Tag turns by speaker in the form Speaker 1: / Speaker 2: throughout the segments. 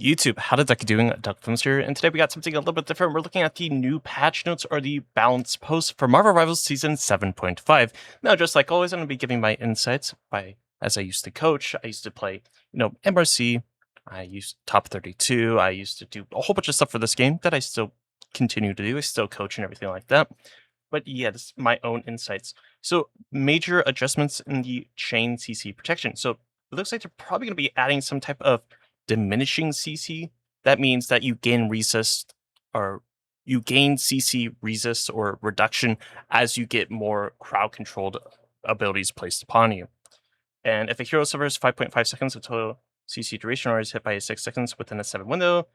Speaker 1: YouTube, how did Duck doing? DuckFilms here, and today we got something a little bit different. We're looking at the new patch notes or the balance post for Marvel Rivals Season 7.5. Now, just like always, I'm going to be giving my insights as I used to coach. I used to play, MRC. I used top 32. I used to do a whole bunch of stuff for this game that I still continue to do. I still coach and everything like that. But yeah, this is my own insights. So major adjustments in the chain CC protection. So it looks like they're probably going to be adding some type of diminishing CC. That means that you gain resist or you gain CC resist or reduction as you get more crowd controlled abilities placed upon you. And if a hero suffers 5.5 seconds of total CC duration or is hit by 6 seconds within a 7 window,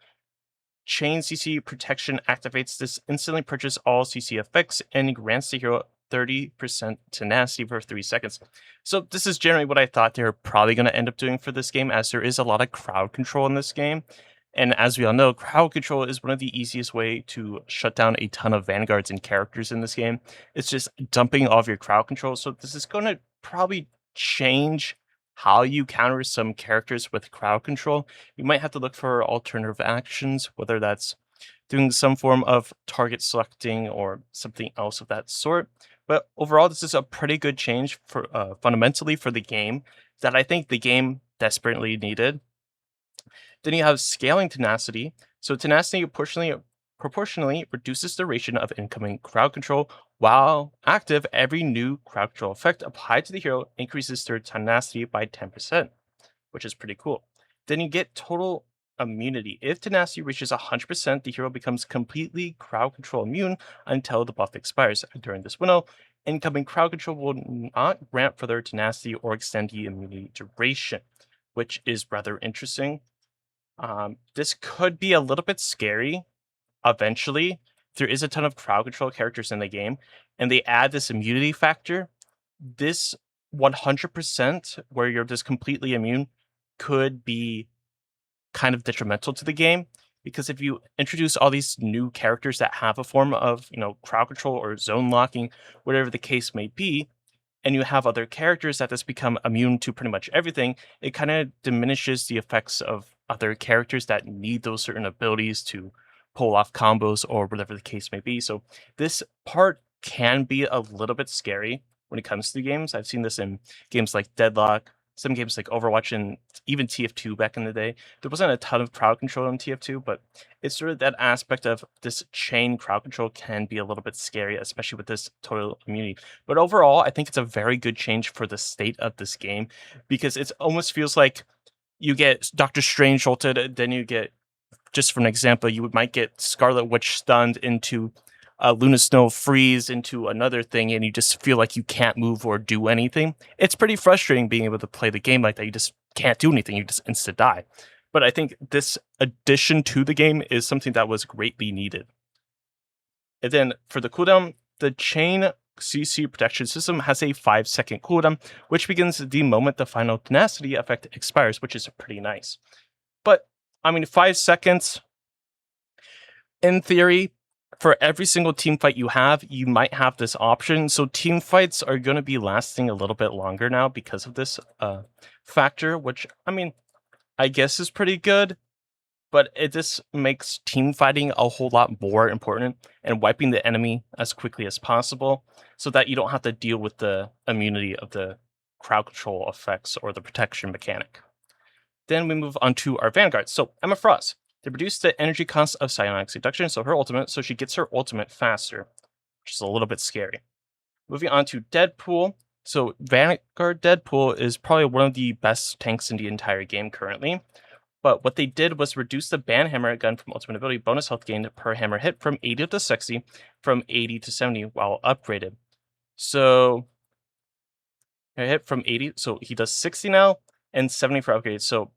Speaker 1: Chain CC protection activates this instantly purchase all CC effects and grants the hero 30% tenacity for 3 seconds. So this is generally what I thought they were probably going to end up doing for this game, as there is a lot of crowd control in this game. And as we all know, crowd control is one of the easiest way to shut down a ton of Vanguards and characters in this game. It's just dumping all of your crowd control. So this is going to probably change how you counter some characters with crowd control. You might have to look for alternative actions, whether that's doing some form of target selecting or something else of that sort. But overall, this is a pretty good change for fundamentally for the game that I think the game desperately needed. Then you have scaling tenacity. So tenacity proportionally reduces the duration of incoming crowd control. While active, every new crowd control effect applied to the hero increases their tenacity by 10%, which is pretty cool. Then you get total immunity. If tenacity reaches 100%, the hero becomes completely crowd control immune until the buff expires. During this window, incoming crowd control will not grant further tenacity or extend the immunity duration, which is rather interesting. This could be a little bit scary eventually. There is a ton of crowd control characters in the game, and they add this immunity factor. This 100% where you're just completely immune could be kind of detrimental to the game, because if you introduce all these new characters that have a form of, crowd control or zone locking, whatever the case may be, and you have other characters that just become immune to pretty much everything, it kind of diminishes the effects of other characters that need those certain abilities to pull off combos or whatever the case may be. So this part can be a little bit scary when it comes to the games. I've seen this in games like Deadlock, some games like Overwatch, and even TF2 back in the day. There wasn't a ton of crowd control in TF2, but it's sort of that aspect of this chain crowd control can be a little bit scary, especially with this total immunity. But overall, I think it's a very good change for the state of this game, because it almost feels like you get Doctor Strange ulted, then you get, just for an example, you might get Scarlet Witch stunned into Luna Snow freeze into another thing, and you just feel like you can't move or do anything. It's pretty frustrating being able to play the game like that. You just can't do anything. You just insta die. But I think this addition to the game is something that was greatly needed. And then for the cooldown, the chain CC protection system has a 5-second cooldown, which begins the moment the final tenacity effect expires, which is pretty nice. But I mean, 5 seconds, in theory, for every single team fight you have, you might have this option. So team fights are going to be lasting a little bit longer now because of this factor, which, I mean, I guess is pretty good. But it just makes team fighting a whole lot more important and wiping the enemy as quickly as possible so that you don't have to deal with the immunity of the crowd control effects or the protection mechanic. Then we move on to our Vanguards. So Emma Frost. They reduce the energy cost of psionic seduction, so her ultimate, so she gets her ultimate faster, which is a little bit scary. Moving on to Deadpool. So Vanguard Deadpool is probably one of the best tanks in the entire game currently. But what they did was reduce the ban hammer gun from ultimate ability bonus health gain per hammer hit from 80 to 60 from 80 to 70 while upgraded. So I hit from 80, so he does 60 now and 70 for upgrade. So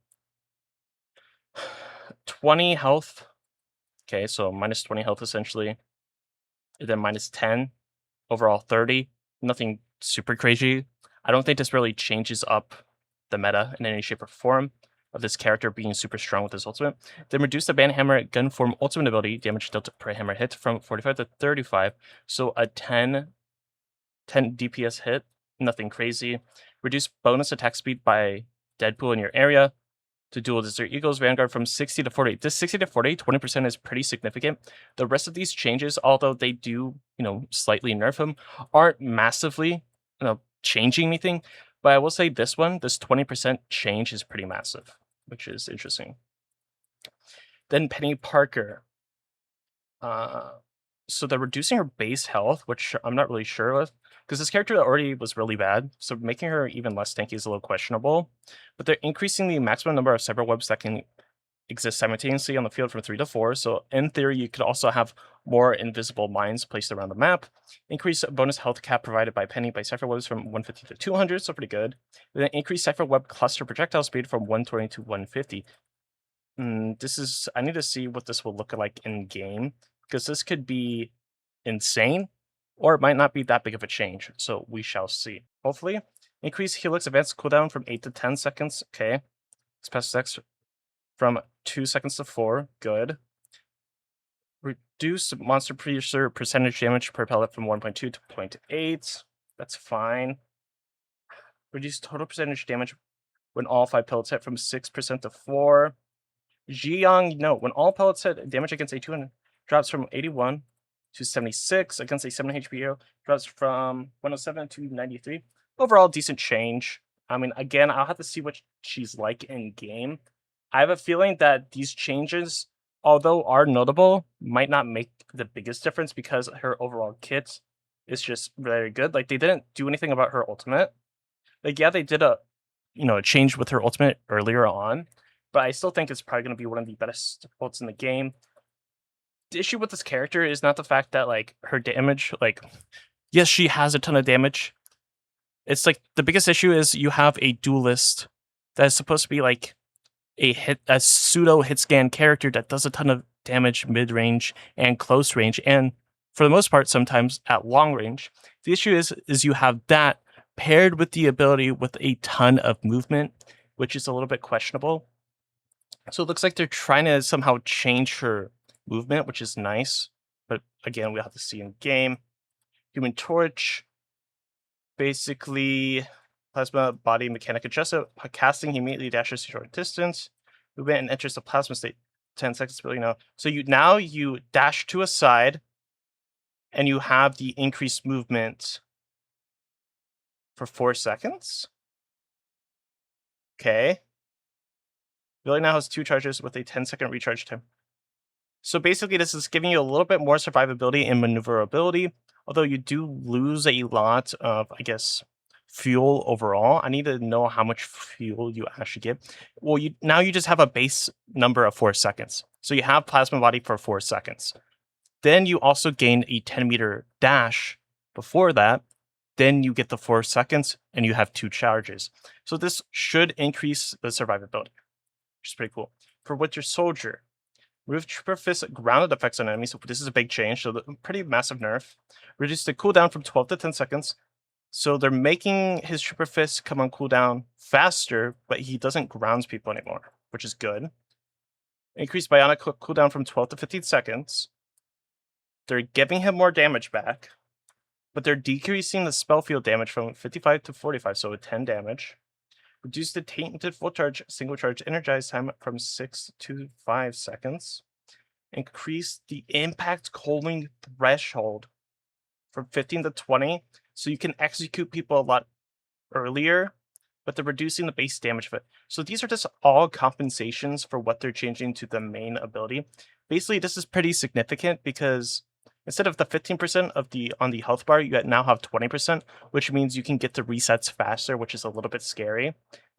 Speaker 1: 20 health. Okay, so minus 20 health essentially. And then minus 10. Overall 30. Nothing super crazy. I don't think this really changes up the meta in any shape or form of this character being super strong with his ultimate. Then reduce the ban hammer gun form ultimate ability damage dealt per hammer hit from 45 to 35. So a 10 DPS hit. Nothing crazy. Reduce bonus attack speed by Deadpool in your area. to dual desert eagles Vanguard from 60 to 40. This 60 to 40, 20% is pretty significant. The rest of these changes, although they do, slightly nerf them, aren't massively, changing anything. But I will say this one, this 20% change is pretty massive, which is interesting. Then Penny Parker. So they're reducing her base health, which I'm not really sure of, because this character already was really bad, so making her even less tanky is a little questionable. But they're increasing the maximum number of cyber webs that can exist simultaneously on the field from 3 to 4, so in theory you could also have more invisible mines placed around the map. Increase bonus health cap provided by Penny by cypher webs from 150 to 200, so pretty good. Then increase cypher web cluster projectile speed from 120 to 150. I need to see what this will look like in game, because this could be insane, or it might not be that big of a change, so we shall see. Hopefully. Increase Helix advanced cooldown from 8 to 10 seconds, okay. Special X from 2 seconds to 4, good. Reduce monster producer percentage damage per pellet from 1.2 to 0.8, that's fine. Reduce total percentage damage when all 5 pellets hit from 6% to 4. Jiang, no, when all pellets hit, damage against a 200 drops from 81 to 76. Against a 7 HPO, drops from 107 to 93. Overall, decent change. I mean, again, I'll have to see what she's like in game. I have a feeling that these changes, although are notable, might not make the biggest difference because her overall kit is just very good. Like, they didn't do anything about her ultimate. Like, yeah, they did a change with her ultimate earlier on, but I still think it's probably going to be one of the best ults in the game. The issue with this character is not the fact that, like, her damage, like, yes, she has a ton of damage. It's like, the biggest issue is you have a duelist that is supposed to be, like, a pseudo hit scan character that does a ton of damage mid-range and close range, and for the most part, sometimes at long range. The issue is you have that paired with the ability with a ton of movement, which is a little bit questionable. So it looks like they're trying to somehow change her movement, which is nice. But again, we'll have to see in game. Human Torch. Basically, plasma body mechanic adjusted. Casting, he immediately dashes to short distance. Movement and enters the plasma state. 10 seconds, So you dash to a side, and you have the increased movement for 4 seconds. Okay. Billy now has 2 charges with a 10-second recharge time. So basically, this is giving you a little bit more survivability and maneuverability, although you do lose a lot of, I guess, fuel overall. I need to know how much fuel you actually get. Well, now you just have a base number of 4 seconds. So you have plasma body for 4 seconds. Then you also gain a 10-meter dash before that. Then you get the 4 seconds, and you have 2 charges. So this should increase the survivability, which is pretty cool. For Winter Soldier, remove Trooper Fist grounded effects on enemies. So this is a big change. So pretty massive nerf. Reduce the cooldown from 12 to 10 seconds. So they're making his Trooper Fist come on cooldown faster, but he doesn't grounds people anymore, which is good. Increase Bionic cooldown from 12 to 15 seconds. They're giving him more damage back, but they're decreasing the spell field damage from 55 to 45, so a 10 damage. Reduce the tainted full charge, single charge energize time from 6 to 5 seconds. Increase the impact cooling threshold from 15 to 20, so you can execute people a lot earlier, but they're reducing the base damage of it. So these are just all compensations for what they're changing to the main ability. Basically, this is pretty significant because instead of the 15% on the health bar, you now have 20%, which means you can get the resets faster, which is a little bit scary.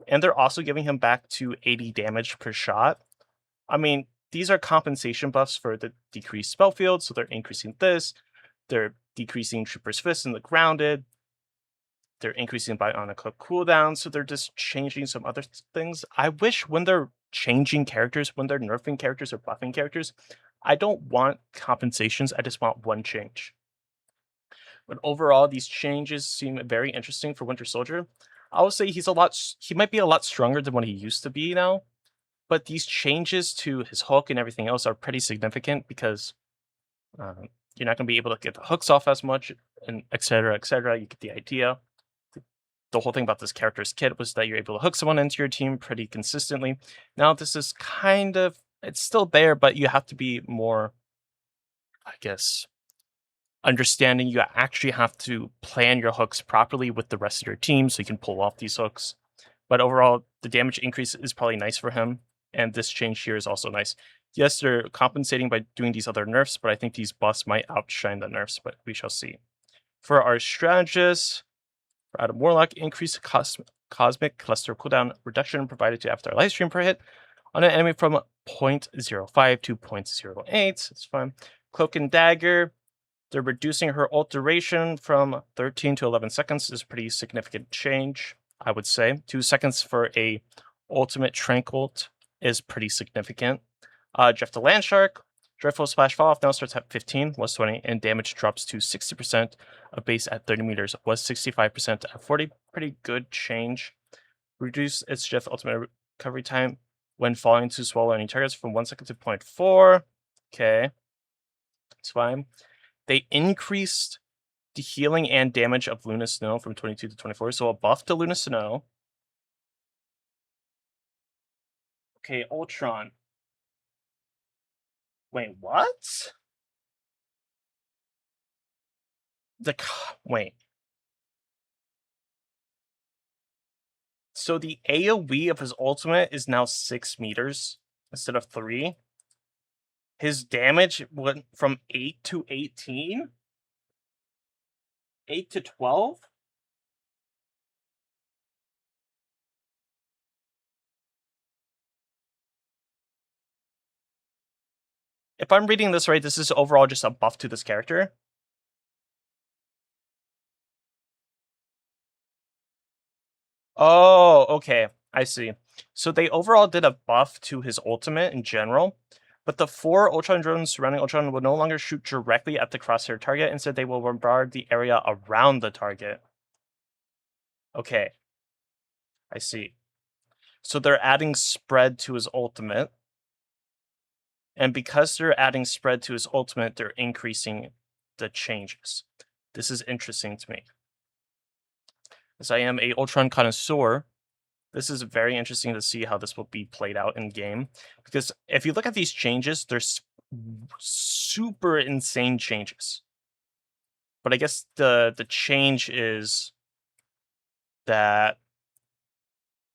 Speaker 1: And they're also giving him back to 80 damage per shot. I mean, these are compensation buffs for the decreased spell field, so they're increasing this. They're decreasing Trooper's Fist in the grounded. They're increasing Bionic cooldown, so they're just changing some other things. I wish when they're changing characters, when they're nerfing characters or buffing characters, I don't want compensations, I just want one change. But overall, these changes seem very interesting for Winter Soldier. I would say he might be a lot stronger than what he used to be now, but these changes to his hook and everything else are pretty significant because you're not going to be able to get the hooks off as much, and et cetera, et cetera. You get the idea. the whole thing about this character's kit was that you're able to hook someone into your team pretty consistently. Now this is kind of, it's still there, but you have to be more, I guess, understanding. You actually have to plan your hooks properly with the rest of your team so you can pull off these hooks. But overall, the damage increase is probably nice for him, and this change here is also nice. Yes, they're compensating by doing these other nerfs, but I think these buffs might outshine the nerfs, but we shall see. For our strategists, for Adam Warlock, increased cosmic cluster cooldown reduction provided to after live stream per hit on an enemy from 0.05 to 0.08. It's fine. Cloak and Dagger, they're reducing her ult duration from 13 to 11 seconds. This is a pretty significant change, I would say. 2 seconds for a ultimate Trank ult is pretty significant. Jeff the Landshark, Dreadful Splash Fall Off now starts at 15, was 20, and damage drops to 60% of base at 30 meters, was 65% at 40. Pretty good change. Reduce its Jeff ultimate recovery time when falling to swallow any targets from 1 second to 0.4. Okay, it's fine. They increased the healing and damage of Luna Snow from 22 to 24, so a buff to Luna Snow. Okay, Ultron. Wait, what? Wait. So the AoE of his ultimate is now 6 meters instead of 3. His damage went from 8 to 18? 8 to 12? If I'm reading this right, this is overall just a buff to this character. Oh, okay. I see. So they overall did a buff to his ultimate in general, but the 4 Ultron drones surrounding Ultron will no longer shoot directly at the crosshair target. Instead, they will bombard the area around the target. Okay. I see. So they're adding spread to his ultimate. And because they're adding spread to his ultimate, they're increasing the changes. This is interesting to me. As I am a Ultron connoisseur, this is very interesting to see how this will be played out in game. Because if you look at these changes, they're super insane changes. But I guess the change is that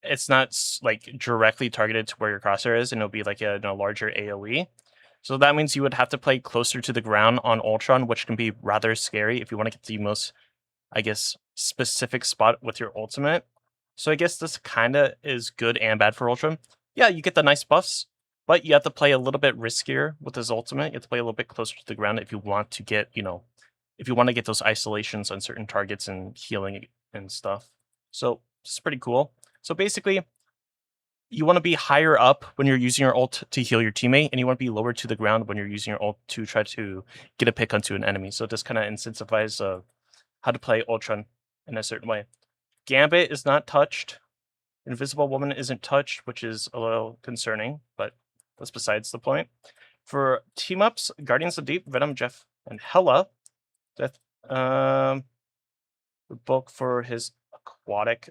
Speaker 1: it's not like directly targeted to where your crosshair is, and it'll be like a larger AoE. So that means you would have to play closer to the ground on Ultron, which can be rather scary if you want to get the most, I guess, specific spot with your ultimate. So I guess this kind of is good and bad for Ultron. Yeah, you get the nice buffs, but you have to play a little bit riskier with his ultimate. You have to play a little bit closer to the ground if you want to get, if you want to get those isolations on certain targets and healing and stuff. So it's pretty cool. So basically, you want to be higher up when you're using your ult to heal your teammate, and you want to be lower to the ground when you're using your ult to try to get a pick onto an enemy. So this kind of incentivizes how to play Ultron in a certain way. Gambit is not touched. Invisible Woman isn't touched, which is a little concerning, but that's besides the point. For team-ups, Guardians of the Deep, Venom, Jeff, and Hela. The book for his aquatic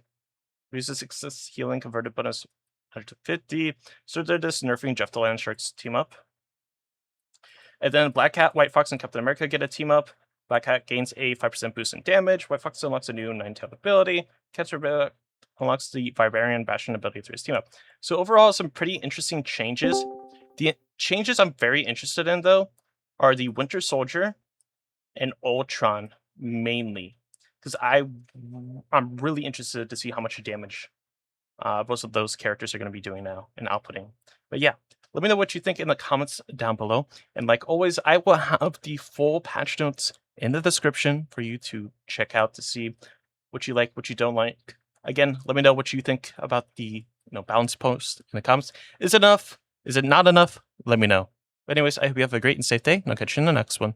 Speaker 1: uses success healing converted bonus 100 to 50. So they're just nerfing Jeff the Landshark's team up. And then Black Cat, White Fox, and Captain America get a team up. Black Cat gains a 5% boost in damage. White Fox unlocks a new 9-tailed ability. Captain unlocks the Vibarian Bastion ability through his team up. So overall, some pretty interesting changes. The changes I'm very interested in, though, are the Winter Soldier and Ultron mainly, because I'm really interested to see how much damage both of those characters are going to be doing now and outputting. But yeah, let me know what you think in the comments down below. And like always, I will have the full patch notes in the description for you to check out to see what you like, what you don't like. Again, let me know what you think about the balance post in the comments. Is it enough? Is it not enough? Let me know. But anyways, I hope you have a great and safe day, and I'll catch you in the next one.